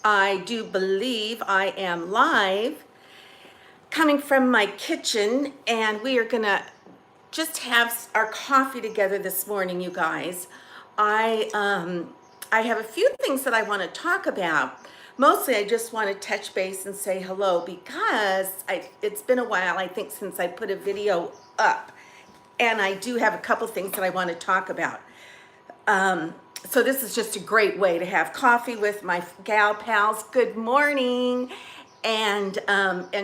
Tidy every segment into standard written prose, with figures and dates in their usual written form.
I do believe I am live coming from my kitchen, and we are gonna just have our coffee together this morning, you guys. I have a few things that I want to talk about. Mostly, I just want to touch base and say hello because it's been a while, I think, since I put a video up, and I do have a couple things that I want to talk about. So this is just a great way to have coffee with my gal pals. Good morning, and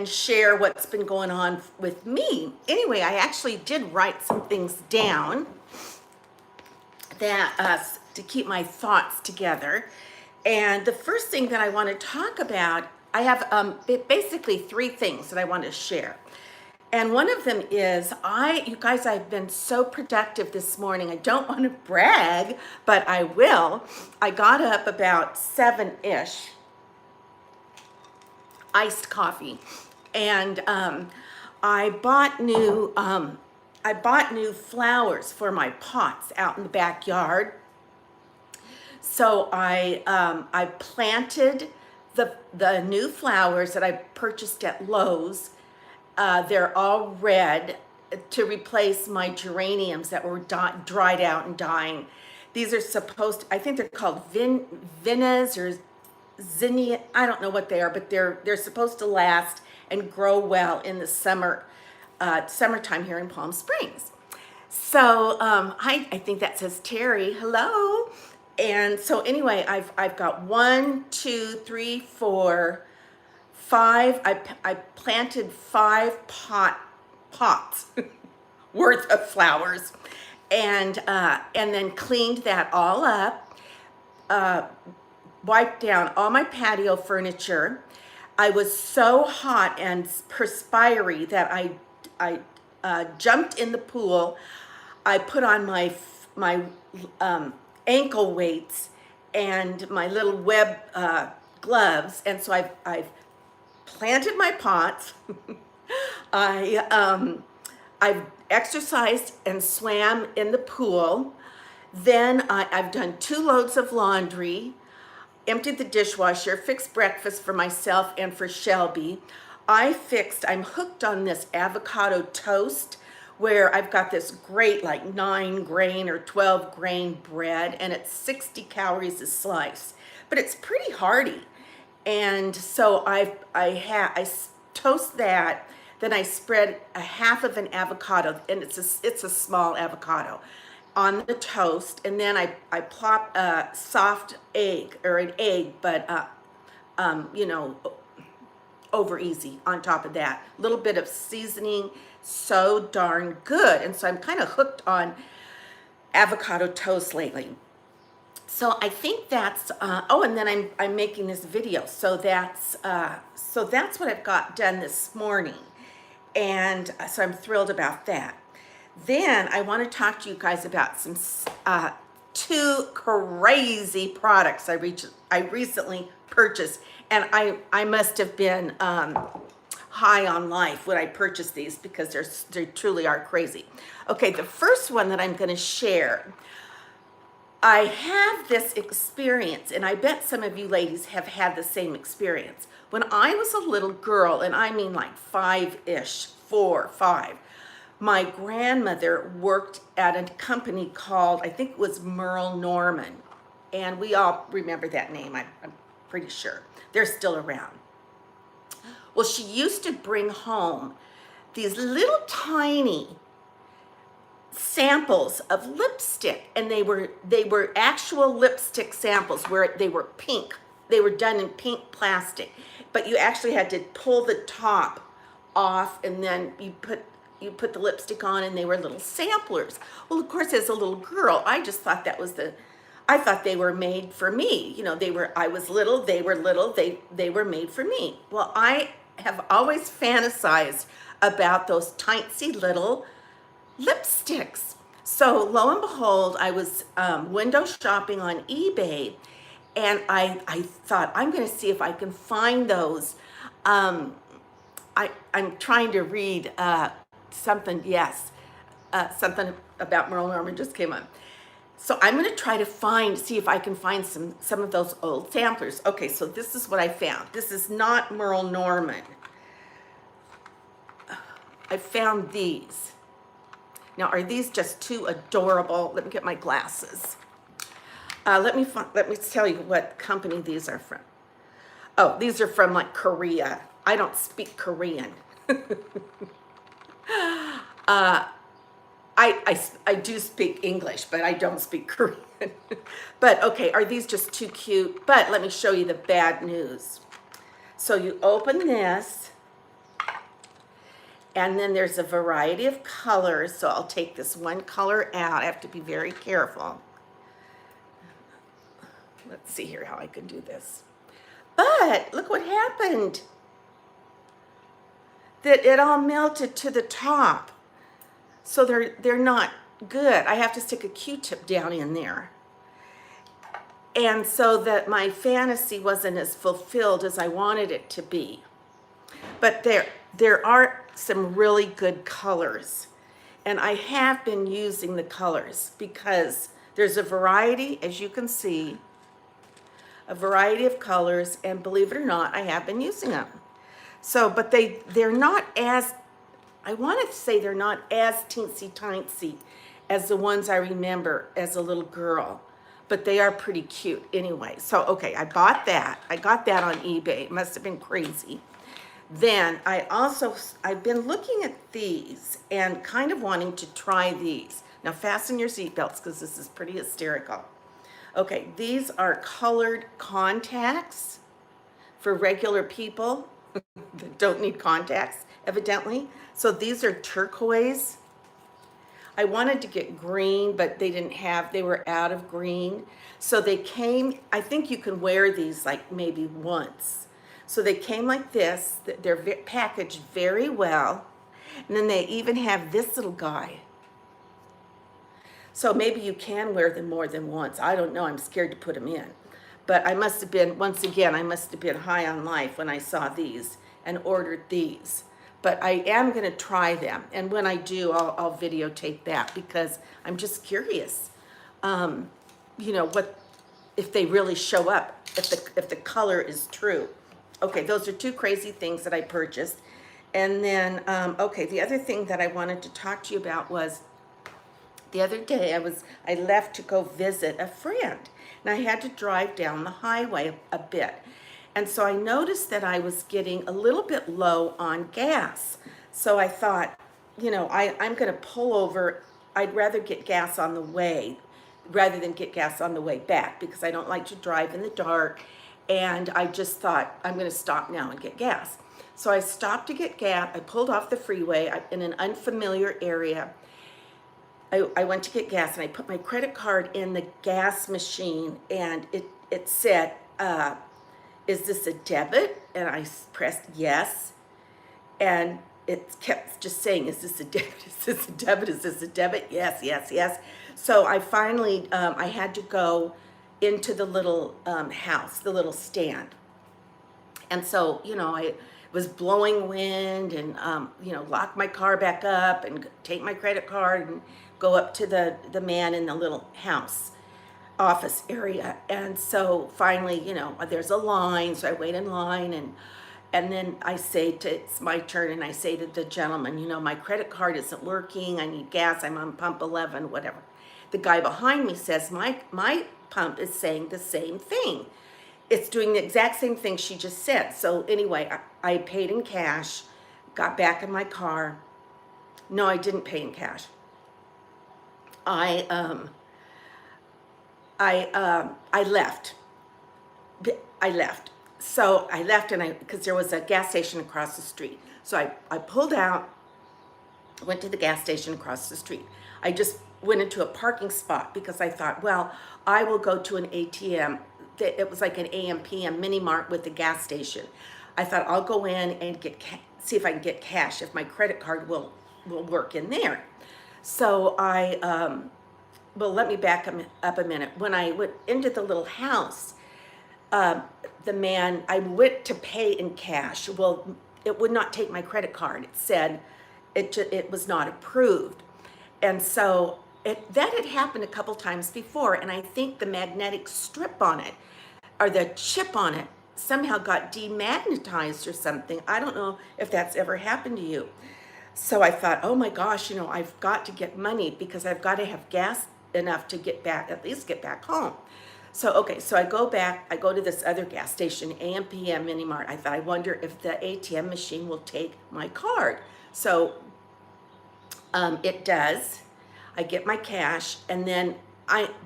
share what's been going on with me. Anyway, I actually did write some things down that to keep my thoughts together. And the first thing that I want to talk about, I have basically three things that I want to share. And one of them is, you guys, I've been so productive this morning. I don't want to brag, but I will. I got up about 7-ish, iced coffee, and I bought new flowers for my pots out in the backyard. So I planted the new flowers that I purchased at Lowe's. They're all red to replace my geraniums that were dried out and dying. These are I think they're called Vinnas or zinnia. I don't know what they are, but they're supposed to last and grow well in the summertime here in Palm Springs. So I think that says Terry. Hello. And so anyway, I've got 1, 2, 3, 4, 5. I planted 5 pots worth of flowers, and then cleaned that all up. Wiped down all my patio furniture. I was so hot and perspiry that I jumped in the pool. I put on my ankle weights and my little web gloves, and so I've planted my pots. I've exercised and swam in the pool. Then I've done 2 loads of laundry, emptied the dishwasher, fixed breakfast for myself and for Shelby. I'm hooked on this avocado toast, where I've got this great like 9 grain or 12 grain bread, and it's 60 calories a slice, but it's pretty hearty. And so I toast that, then I spread a half of an avocado, and it's a small avocado, on the toast, and then I plop a soft egg, or an egg, but over easy on top of that. A little bit of seasoning, so darn good. And so I'm kind of hooked on avocado toast lately. So I think that's and then I'm making this video. So that's what I've got done this morning, and so I'm thrilled about that. Then I want to talk to you guys about some 2 crazy products I recently purchased, and I must have been high on life when I purchased these, because they truly are crazy. Okay, the first one that I'm going to share, I have this experience, and I bet some of you ladies have had the same experience. When I was a little girl, and I mean like 5-ish, 4, 5, my grandmother worked at a company called, I think it was Merle Norman, and we all remember that name, I'm pretty sure. They're still around. Well, she used to bring home these little tiny samples of lipstick, and they were actual lipstick samples, where they were pink. They were done in pink plastic, but you actually had to pull the top off, and then you put the lipstick on, and they were little samplers. Well, of course, as a little girl, I just thought I thought they were made for me. I was little, they were little, they were made for me. Well, I have always fantasized about those tiny little lipsticks. So lo and behold, I was window shopping on eBay, and I thought, I'm going to see if I can find those. I'm trying to read something. Yes, something about Merle Norman just came on. So I'm going to try to see if I can find some of those old samplers. Okay, so this is what I found. This is not Merle Norman. I found these. Now, are these just too adorable? Let me get my glasses. Let me tell you what company these are from. Oh, these are from like Korea. I don't speak Korean. I do speak English, but I don't speak Korean. But okay, are these just too cute? But let me show you the bad news. So you open this, and then there's a variety of colors. So I'll take this one color out. I have to be very careful. Let's see here how I can do this. But look what happened. That it all melted to the top. So they're not good. I have to stick a Q-tip down in there. And so that my fantasy wasn't as fulfilled as I wanted it to be. But there are some really good colors. And I have been using the colors because there's a variety, as you can see, a variety of colors, and believe it or not, I have been using them. So, but they're not as, I want to say they're not as teensy-tiny as the ones I remember as a little girl, but they are pretty cute anyway. So, okay, I bought that. I got that on eBay. It must have been crazy. Then I've been looking at these and kind of wanting to try these. Now fasten your seatbelts because this is pretty hysterical. Okay, these are colored contacts for regular people that don't need contacts, evidently. So these are turquoise. I wanted to get green, but they were out of green. So they came, I think you can wear these like maybe once. So they came like this. They're packaged very well. And then they even have this little guy. So maybe you can wear them more than once. I don't know. I'm scared to put them in. But I must have been, once again, I must have been high on life when I saw these and ordered these. But I am going to try them. And when I do, I'll videotape that because I'm just curious. You know, what if they really show up, if the color is true. Okay, those are two crazy things that I purchased. And then, okay, the other thing that I wanted to talk to you about was the other day I left to go visit a friend, and I had to drive down the highway a bit. And so I noticed that I was getting a little bit low on gas. So I thought, you know, I'm going to pull over. I'd rather get gas on the way rather than get gas on the way back because I don't like to drive in the dark. And I just thought, I'm going to stop now and get gas. So I stopped to get gas. I pulled off the freeway in an unfamiliar area. I went to get gas, and I put my credit card in the gas machine, and it said, is this a debit? And I pressed yes, and it kept just saying, is this a debit? Is this a debit? Is this a debit? Yes, yes, yes. So I finally, I had to go into the little house, the little stand. And so, you know, I was blowing wind and, you know, lock my car back up and take my credit card and go up to the man in the little house office area. And so finally, you know, there's a line, so I wait in line, and then I say it's my turn, and I say to the gentleman, you know, my credit card isn't working, I need gas, I'm on pump 11, whatever. The guy behind me says, my pump is saying the same thing. It's doing the exact same thing she just said. So anyway, I paid in cash, got back in my car. No, I didn't pay in cash. I left. I left. So I left, and because there was a gas station across the street. So I pulled out, went to the gas station across the street. I just went into a parking spot because I thought, well, I will go to an ATM. It was like an AM PM mini mart with the gas station. I thought I'll go in and see if I can get cash, if my credit card will work in there. So well, let me back up a minute. When I went into the little house, the man, I went to pay in cash. Well, it would not take my credit card. It said it was not approved. And so that had happened a couple times before, and I think the magnetic strip on it, or the chip on it, somehow got demagnetized or something. I don't know if that's ever happened to you. So I thought, oh my gosh, I've got to get money because I've got to have gas enough to get back, at least get back home. So, okay, so I go back, I go to this other gas station, AM PM Mini Mart. I thought, I wonder if the ATM machine will take my card. So it does. I get my cash, and then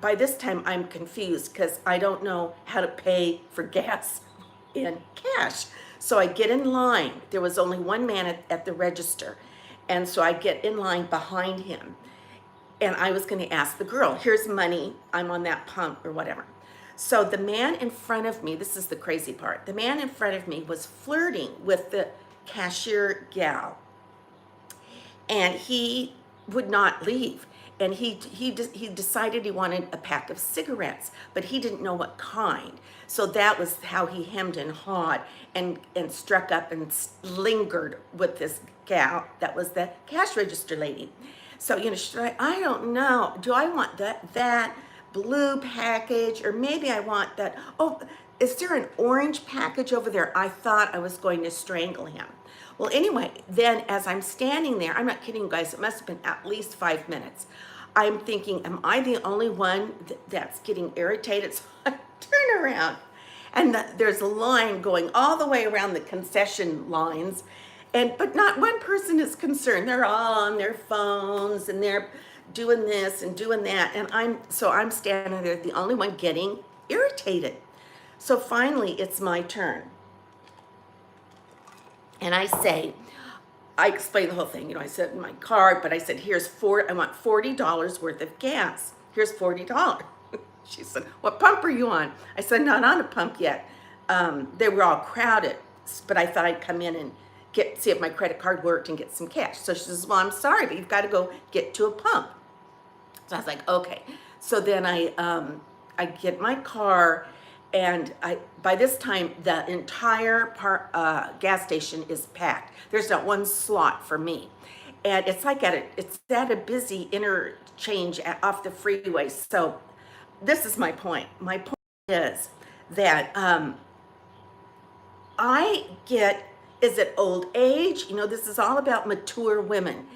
by this time I'm confused because I don't know how to pay for gas in cash. So I get in line. There was only one man at the register. And so I get in line behind him. And I was going to ask the girl, here's money. I'm on that pump or whatever. So the man in front of me, this is the crazy part. The man in front of me was flirting with the cashier gal. And he would not leave. And he decided he wanted a pack of cigarettes, but he didn't know what kind. So that was how he hemmed and hawed and struck up and lingered with this gal that was the cash register lady. So, I don't know. Do I want that blue package, or maybe I want that? Oh, is there an orange package over there? I thought I was going to strangle him. Well, anyway, then as I'm standing there, I'm not kidding you guys, it must have been at least 5 minutes. I'm thinking, am I the only one that's getting irritated? So I turn around, and there's a line going all the way around the concession lines, but not one person is concerned. They're all on their phones, and they're doing this and doing that, and I'm standing there, the only one getting irritated. So finally, it's my turn. And I explained the whole thing. I said in my card, but I said, I want $40 worth of gas. Here's $40. She said, what pump are you on? I said, not on a pump yet. They were all crowded, but I thought I'd come in and see if my credit card worked and get some cash. So she says, well, I'm sorry, but you've got to go get to a pump. So I was like, okay. So then I get my car, and by this time the entire gas station is packed. There's not one slot for me, and it's at a busy interchange off the freeway. So this is my point. My point is that is it old age? This is all about mature women,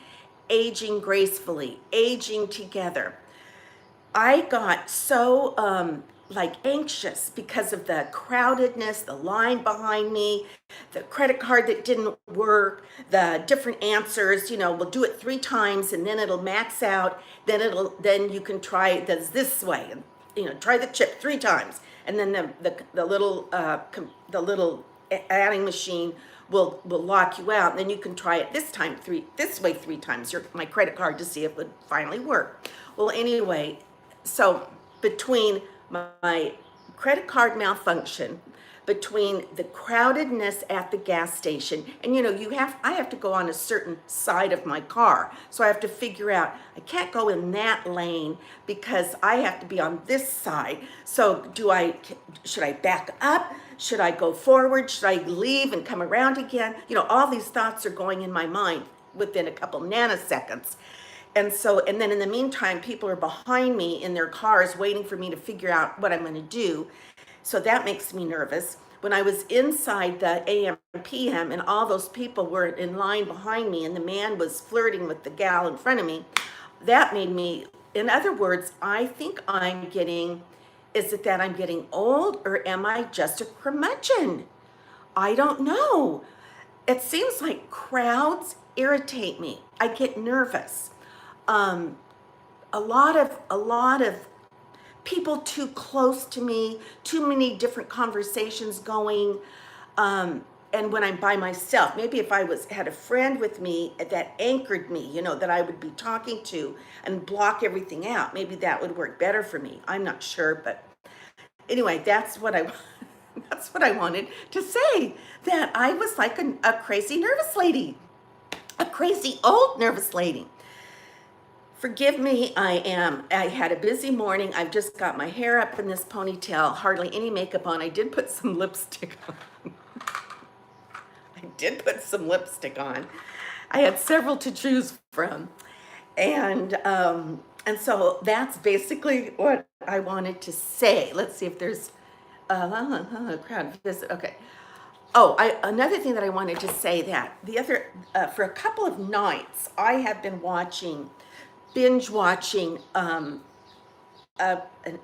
aging gracefully, aging together. I got so anxious because of the crowdedness, the line behind me, the credit card that didn't work, the different answers. We'll do it 3 times and then it'll max out. Then you can try this way, and try the chip 3 times, and then the little adding machine will lock you out. And then you can try it this way 3 times. My credit card to see if it would finally work. Well, anyway, so between my credit card malfunction, between the crowdedness at the gas station, and I have to go on a certain side of my car, so I have to figure out I can't go in that lane because I have to be on this side. So should I back up? Should I go forward? Should I leave and come around again? All these thoughts are going in my mind within a couple nanoseconds. And then in the meantime, people are behind me in their cars waiting for me to figure out what I'm going to do. So that makes me nervous. When I was inside the AM PM and all those people were in line behind me and the man was flirting with the gal in front of me, that made me, in other words, I think is it that I'm getting old, or am I just a curmudgeon? I don't know. It seems like crowds irritate me. I get nervous. A lot of people too close to me, too many different conversations going. And when I'm by myself, maybe if I had a friend with me that anchored me, that I would be talking to and block everything out, maybe that would work better for me. I'm not sure, but anyway, that's what I wanted to say, that I was like a crazy nervous lady, a crazy old nervous lady. Forgive me, I had a busy morning. I've just got my hair up in this ponytail, hardly any makeup on. I did put some lipstick on. I had several to choose from. And And so that's basically what I wanted to say. Let's see if there's crowd visit. Okay. Oh, another thing that I wanted to say that the other for a couple of nights I have been binge watching a, an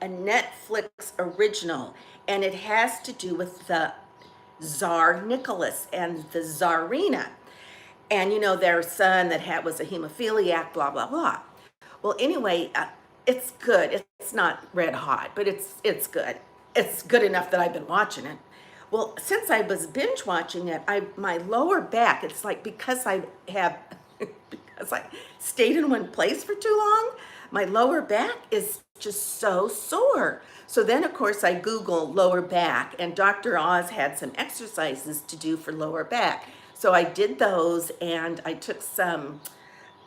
a Netflix original, and it has to do with the Tsar Nicholas and the Tsarina. And you know, their son that was a hemophiliac, blah, blah, blah. Well, anyway, it's good. It's not red hot, but it's good. It's good enough that I've been watching it. Well, since I was binge watching it, my lower back, it's like because I have because I stayed in one place for too long, my lower back is just so sore. So then, of course, I Googled lower back, and Dr. Oz had some exercises to do for lower back. So I did those, and I took some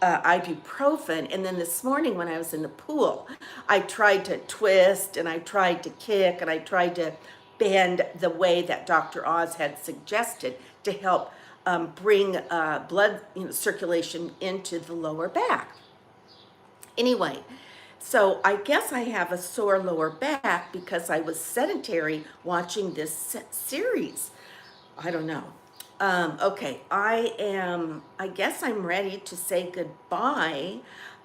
ibuprofen. And then this morning, when I was in the pool, I tried to twist, and I tried to kick, and I tried to bend the way that Dr. Oz had suggested to help bring blood circulation into the lower back. Anyway, so I guess I have a sore lower back because I was sedentary watching this series. I don't know. Okay, I guess I'm ready to say goodbye.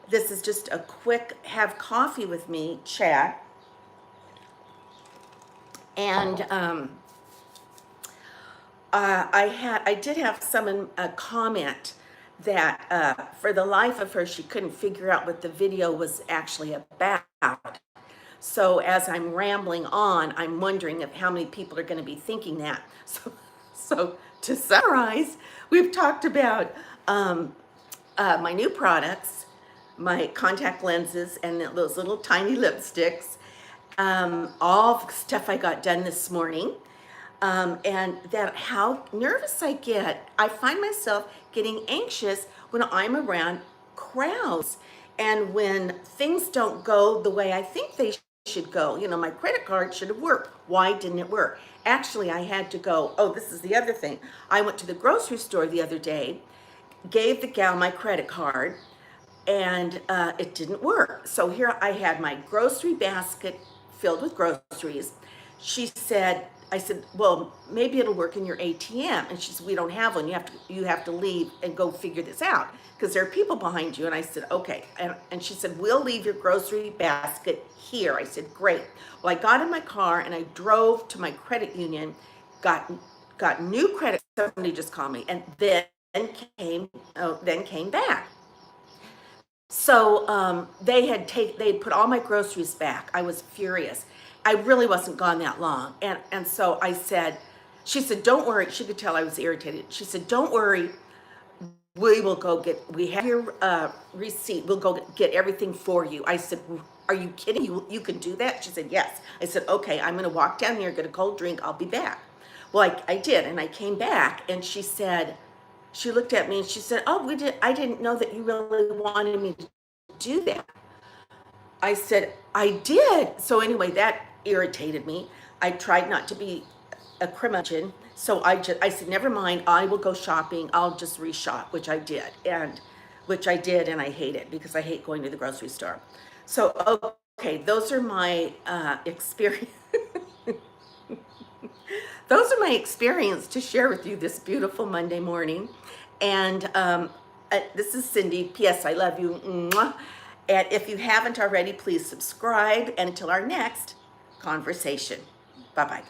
This is just a quick have coffee with me chat. And I did have someone comment that for the life of her, she couldn't figure out what the video was actually about. So as I'm rambling on, I'm wondering if how many people are going to be thinking that. So to summarize, we've talked about my new products, my contact lenses, and those little tiny lipsticks, all stuff I got done this morning. And that how nervous I get. I find myself getting anxious when I'm around crowds and when things don't go the way I think they should go. You know, my credit card should have worked. Why didn't it work? Actually, I had to go. Oh, this is the other thing. I went to the grocery store the other day, gave the gal my credit card, and it didn't work. So here I had my grocery basket filled with groceries. I said, well, maybe it'll work in your ATM. And she said, we don't have one. You have to leave and go figure this out because there are people behind you. And I said, okay. And she said, we'll leave your grocery basket here. I said, great. Well, I got in my car and I drove to my credit union, got new credit. Somebody just called me, and then came back. So they put all my groceries back. I was furious. I really wasn't gone that long. And so she said, don't worry. She could tell I was irritated. She said, don't worry. We have your receipt. We'll go get everything for you. I said, are you kidding? You can do that? She said, yes. I said, okay, I'm going to walk down here, get a cold drink. I'll be back. Well, I did. And I came back and she looked at me and she said, oh, I didn't know that you really wanted me to do that. I said, I did. So anyway, that irritated me. I tried not to be a curmudgeon. So I said, never mind, I will go shopping. I'll just reshop, which I did. And I hate it because I hate going to the grocery store. So, okay, those are my experience. Those are my experience to share with you this beautiful Monday morning. And this is Cindy. P.S. I love you. Mwah. And if you haven't already, please subscribe. And until our next conversation. Bye-bye.